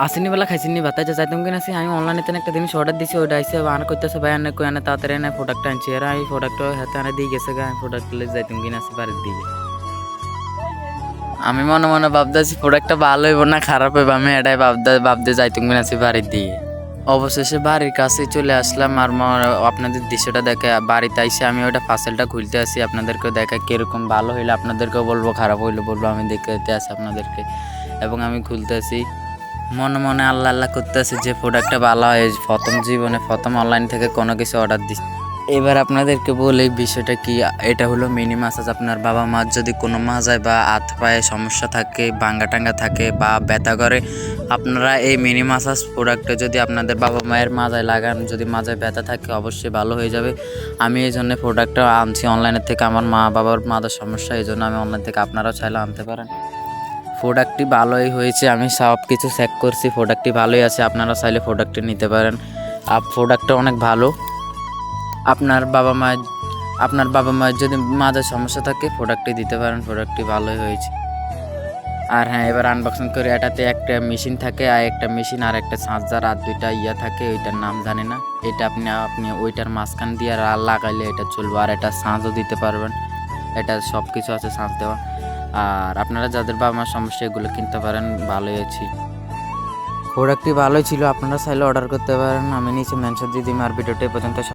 আসেনি বেলা খাইছিনি বাতাইতে যাইতাম কিনা সে আমি অনলাইনে একটা জিনিস অর্ডার দিছি ওইটা আইসে আনা করতেছে ভাই আনে কই আনে তাড়াতাড়ি এনে প্রোডাক্টটা আনছি আর আমি প্রোডাক্ট হাতে আনে দিয়ে গেছে আমি প্রোডাক্ট লে যাইতাম কিনা সে বাড়ির দিকে আমি মনে মনে ভাবতেছি প্রোডাক্টটা ভালো হইব না খারাপ হইব আমি এটাই ভাবতে যাইতাম কিনা সে বাড়ির দিকে অবশেষে বাড়ির কাছে চলে আসলাম আর আপনাদের দৃশ্যটা দেখে বাড়িতে আইসে আমি ওইটা পার্সেলটা খুলতে আসি আপনাদেরকেও দেখা কীরকম ভালো হইলে আপনাদেরকেও বলবো খারাপ হইলে বলবো আমি দেখতে আসি আপনাদেরকে এবং আমি খুলতে আসি মনে মনে আল্লাহ আল্লাহ করতে আসি যে প্রোডাক্টটা ভালো হয় প্রথম জীবনে প্রথম অনলাইন থেকে কোনো কিছু অর্ডার দিচ্ছি। এবার আপনাদেরকে বলি বিষয়টা কি, এটা হলো মিনি মাসাজ। আপনার বাবা মার যদি কোনো মাজায় বা হাত পায়ে সমস্যা থাকে, ভাঙ্গা টাঙ্গা থাকে বা ব্যথা করে, আপনারা এই মিনি মাসাজ প্রোডাক্টটা যদি আপনাদের বাবা মায়ের মাজায় লাগান, যদি মাজায় ব্যথা থাকে অবশ্যই ভালো হয়ে যাবে। আমি এই জন্য প্রোডাক্টটা আনছি অনলাইনের থেকে, আমার মা বাবার মাজার সমস্যা এই জন্য আমি অনলাইন থেকে, আপনারাও চাইলে আনতে পারেন। প্রোডাক্টটি ভালোই হয়েছে, আমি সব কিছু চেক করছি, প্রোডাক্টটি ভালোই আছে, আপনারা চাইলে প্রোডাক্টটি নিতে পারেন। আর প্রোডাক্টটা অনেক ভালো। আপনার বাবা মায়ের যদি মাঝে সমস্যা থাকে প্রোডাক্টটি দিতে পারেন, প্রোডাক্টটি ভালোই হয়েছে। আর হ্যাঁ, এবার আনবক্সিং করে। এটাতে একটা মেশিন থাকে আর একটা মেশিন আর একটা চার্জার আর দুইটা থাকে, ওইটার নাম জানি না। এটা আপনি ওইটার মাঝখান দিয়ে লাগাইলে এটা চলবে, আর এটা চার্জও দিতে পারবেন। এটা সব কিছু আছে চার্জ দেওয়া। আর আপনারা যাদের বাবা মার সমস্যা এগুলো কিনতে পারেন, ভালোই আছে। প্রোডাক্টটি ভালোই ছিল, আপনারা চাইলে অর্ডার করতে পারেন। আমি নিচে মেনশন দিয়ে দিই। আর ভিডিওটি পর্যন্ত